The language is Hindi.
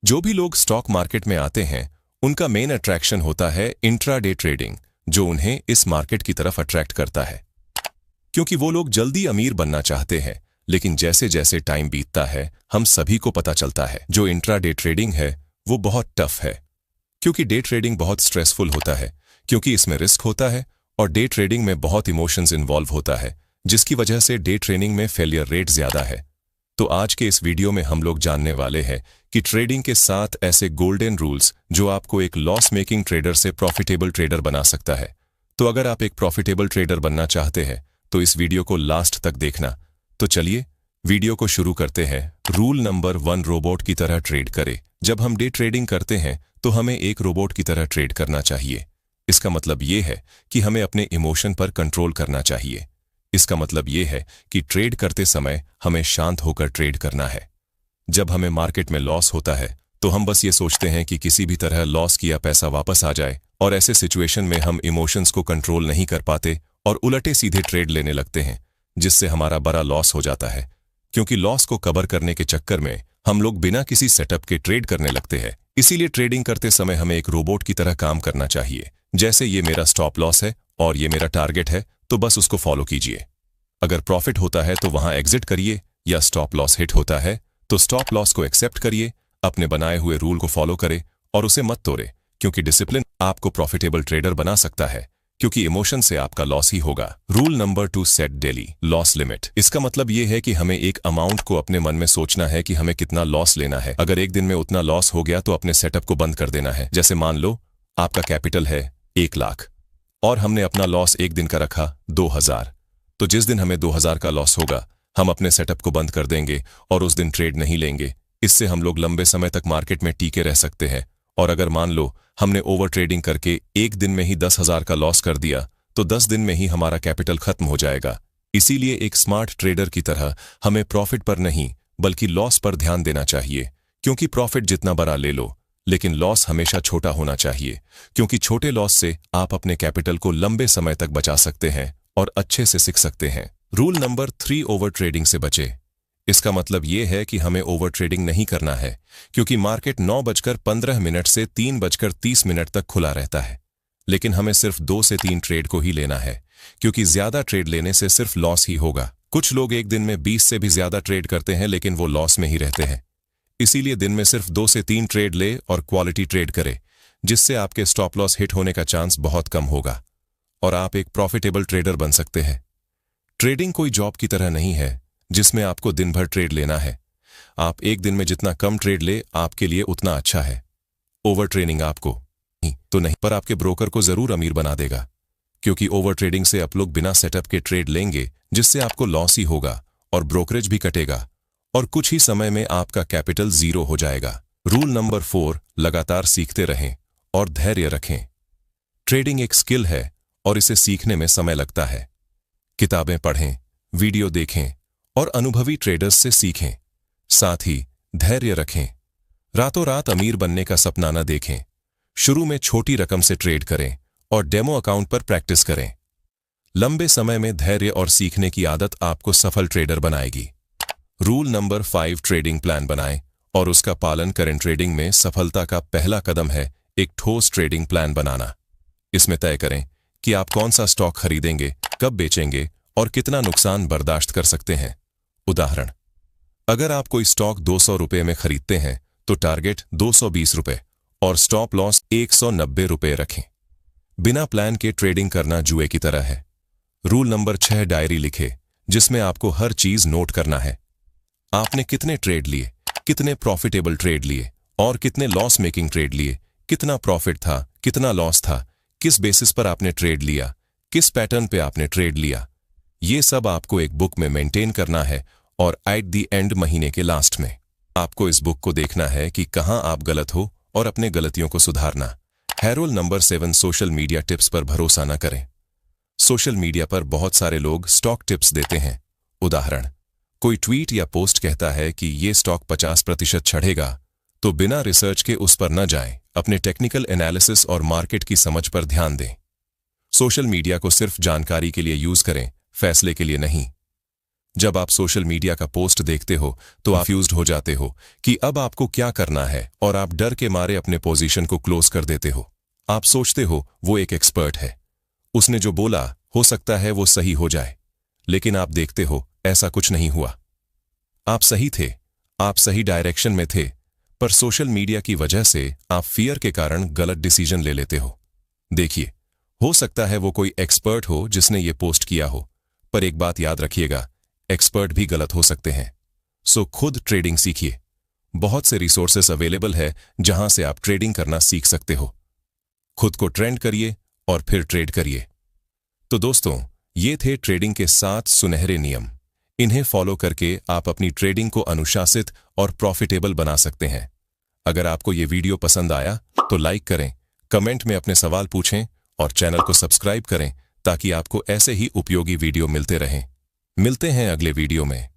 जो भी लोग स्टॉक मार्केट में आते हैं उनका मेन अट्रैक्शन होता है इंट्राडे ट्रेडिंग, जो उन्हें इस मार्केट की तरफ अट्रैक्ट करता है क्योंकि वो लोग जल्दी अमीर बनना चाहते हैं। लेकिन जैसे जैसे टाइम बीतता है हम सभी को पता चलता है जो इंट्राडे ट्रेडिंग है वो बहुत टफ है, क्योंकि डे ट्रेडिंग बहुत स्ट्रेसफुल होता है, क्योंकि इसमें रिस्क होता है और डे ट्रेडिंग में बहुत इमोशंस इन्वॉल्व होता है, जिसकी वजह से डे ट्रेडिंग में फेलियर रेट ज्यादा है। तो आज के इस वीडियो में हम लोग जानने वाले हैं कि ट्रेडिंग के 7 ऐसे गोल्डन रूल्स जो आपको एक लॉस मेकिंग ट्रेडर से प्रॉफिटेबल ट्रेडर बना सकता है। तो अगर आप एक प्रॉफिटेबल ट्रेडर बनना चाहते हैं तो इस वीडियो को लास्ट तक देखना। तो चलिए वीडियो को शुरू करते हैं। रूल नंबर 1, रोबोट की तरह ट्रेड करें। जब हम डे ट्रेडिंग करते हैं तो हमें एक रोबोट की तरह ट्रेड करना चाहिए। इसका मतलब ये है कि हमें अपने इमोशन पर कंट्रोल करना चाहिए। इसका मतलब ये है कि ट्रेड करते समय हमें शांत होकर ट्रेड करना है। जब हमें मार्केट में लॉस होता है तो हम बस ये सोचते हैं कि किसी भी तरह लॉस किया पैसा वापस आ जाए, और ऐसे सिचुएशन में हम इमोशंस को कंट्रोल नहीं कर पाते और उलटे सीधे ट्रेड लेने लगते हैं, जिससे हमारा बड़ा लॉस हो जाता है। क्योंकि लॉस को कवर करने के चक्कर में हम लोग बिना किसी सेटअप के ट्रेड करने लगते हैं। इसीलिए ट्रेडिंग करते समय हमें एक रोबोट की तरह काम करना चाहिए। जैसे ये मेरा स्टॉप लॉस है और ये मेरा टारगेट है, तो बस उसको फॉलो कीजिए। अगर प्रॉफिट होता है तो वहां एग्जिट करिए, या स्टॉप लॉस हिट होता है तो स्टॉप लॉस को एक्सेप्ट करिए, अपने बनाए हुए रूल को फॉलो करें और उसे मत तोड़े, क्योंकि डिसिप्लिन आपको प्रॉफिटेबल ट्रेडर बना सकता है, क्योंकि इमोशन से आपका लॉस ही होगा। Rule number 2, set daily loss limit. इसका मतलब यह है कि हमें एक अमाउंट को अपने मन में सोचना है कि हमें कितना लॉस लेना है। अगर एक दिन में उतना लॉस हो गया तो अपने सेटअप को बंद कर देना है। जैसे मान लो आपका कैपिटल है 1 लाख और हमने अपना लॉस एक दिन का रखा 2000, तो जिस दिन हमें 2000 का लॉस होगा हम अपने सेटअप को बंद कर देंगे और उस दिन ट्रेड नहीं लेंगे। इससे हम लोग लंबे समय तक मार्केट में टिके रह सकते हैं। और अगर मान लो हमने ओवर ट्रेडिंग करके एक दिन में ही 10,000 का लॉस कर दिया तो 10 दिन में ही हमारा कैपिटल खत्म हो जाएगा। इसीलिए एक स्मार्ट ट्रेडर की तरह हमें प्रॉफिट पर नहीं बल्कि लॉस पर ध्यान देना चाहिए, क्योंकि प्रॉफिट जितना बड़ा ले लो लेकिन लॉस हमेशा छोटा होना चाहिए, क्योंकि छोटे लॉस से आप अपने कैपिटल को लंबे समय तक बचा सकते हैं और अच्छे से सीख सकते हैं। रूल नंबर 3, ओवर ट्रेडिंग से बचे। इसका मतलब यह है कि हमें ओवर ट्रेडिंग नहीं करना है, क्योंकि मार्केट 9:15 से 3:30 तक खुला रहता है। लेकिन हमें सिर्फ 2 से 3 ट्रेड को ही लेना है, क्योंकि ज्यादा ट्रेड लेने से सिर्फ लॉस ही होगा। कुछ लोग एक दिन में 20 से भी ज्यादा ट्रेड करते हैं लेकिन वो लॉस में ही रहते हैं। इसीलिए दिन में सिर्फ 2 से 3 ट्रेड ले और क्वालिटी ट्रेड करे, जिससे आपके स्टॉप लॉस हिट होने का चांस बहुत कम होगा और आप एक प्रॉफिटेबल ट्रेडर बन सकते हैं। ट्रेडिंग कोई जॉब की तरह नहीं है जिसमें आपको दिन भर ट्रेड लेना है। आप एक दिन में जितना कम ट्रेड ले आपके लिए उतना अच्छा है। ओवर ट्रेडिंग आपको तो नहीं पर आपके ब्रोकर को जरूर अमीर बना देगा, क्योंकि ओवर ट्रेडिंग से आप लोग बिना सेटअप के ट्रेड लेंगे, जिससे आपको लॉस ही होगा और ब्रोकरेज भी कटेगा और कुछ ही समय में आपका कैपिटल 0 हो जाएगा। रूल नंबर 4, लगातार सीखते रहें और धैर्य रखें। ट्रेडिंग एक स्किल है और इसे सीखने में समय लगता है। किताबें पढ़ें, वीडियो देखें और अनुभवी ट्रेडर्स से सीखें। साथ ही धैर्य रखें। रातों रात अमीर बनने का सपना न देखें। शुरू में छोटी रकम से ट्रेड करें और डेमो अकाउंट पर प्रैक्टिस करें। लंबे समय में धैर्य और सीखने की आदत आपको सफल ट्रेडर बनाएगी। रूल नंबर 5, ट्रेडिंग प्लान बनाएं और उसका पालन करें। ट्रेडिंग में सफलता का पहला कदम है एक ठोस ट्रेडिंग प्लान बनाना। इसमें तय करें कि आप कौन सा स्टॉक खरीदेंगे, कब बेचेंगे और कितना नुकसान बर्दाश्त कर सकते हैं। उदाहरण, अगर आप कोई स्टॉक 200 रुपए में खरीदते हैं तो टारगेट 220 रुपए और स्टॉप लॉस 190 रुपए रखें। बिना प्लान के ट्रेडिंग करना जुए की तरह है। रूल नंबर 6, डायरी लिखे, जिसमें आपको हर चीज नोट करना है। आपने कितने ट्रेड लिए, कितने प्रॉफिटेबल ट्रेड लिए और कितने लॉस मेकिंग ट्रेड लिए, कितना प्रॉफिट था, कितना लॉस था, किस बेसिस पर आपने ट्रेड लिया, किस पैटर्न पे आपने ट्रेड लिया। ये सब आपको एक बुक में मेंटेन करना है और एट द एंड महीने के लास्ट में आपको इस बुक को देखना है कि कहां आप गलत हो और अपने गलतियों को सुधारना है। Rule number 7, social media tips पर भरोसा न करें। सोशल मीडिया पर बहुत सारे लोग स्टॉक टिप्स देते हैं। उदाहरण, कोई ट्वीट या पोस्ट कहता है कि ये स्टॉक 50% चढ़ेगा, तो बिना रिसर्च के उस पर न जाएं। अपने टेक्निकल एनालिसिस और मार्केट की समझ पर ध्यान दें। सोशल मीडिया को सिर्फ जानकारी के लिए यूज करें, फैसले के लिए नहीं। जब आप सोशल मीडिया का पोस्ट देखते हो तो आप कंफ्यूज्ड हो जाते हो कि अब आपको क्या करना है और आप डर के मारे अपने पोजीशन को क्लोज कर देते हो। आप सोचते हो वो एक एक्सपर्ट है, उसने जो बोला हो सकता है वो सही हो जाए, लेकिन आप देखते हो ऐसा कुछ नहीं हुआ। आप सही थे, आप सही डायरेक्शन में थे, पर सोशल मीडिया की वजह से आप फियर के कारण गलत डिसीजन ले लेते हो। देखिए, हो सकता है वो कोई एक्सपर्ट हो जिसने ये पोस्ट किया हो, पर एक बात याद रखिएगा, एक्सपर्ट भी गलत हो सकते हैं। सो खुद ट्रेडिंग सीखिए। बहुत से रिसोर्सेस अवेलेबल है जहां से आप ट्रेडिंग करना सीख सकते हो। खुद को ट्रेंड करिए और फिर ट्रेड करिए। तो दोस्तों, ये थे ट्रेडिंग के 7 सुनहरे नियम। इन्हें फॉलो करके आप अपनी ट्रेडिंग को अनुशासित और प्रॉफिटेबल बना सकते हैं। अगर आपको ये वीडियो पसंद आया तो लाइक करें, कमेंट में अपने सवाल पूछें और चैनल को सब्सक्राइब करें ताकि आपको ऐसे ही उपयोगी वीडियो मिलते रहें। मिलते हैं अगले वीडियो में।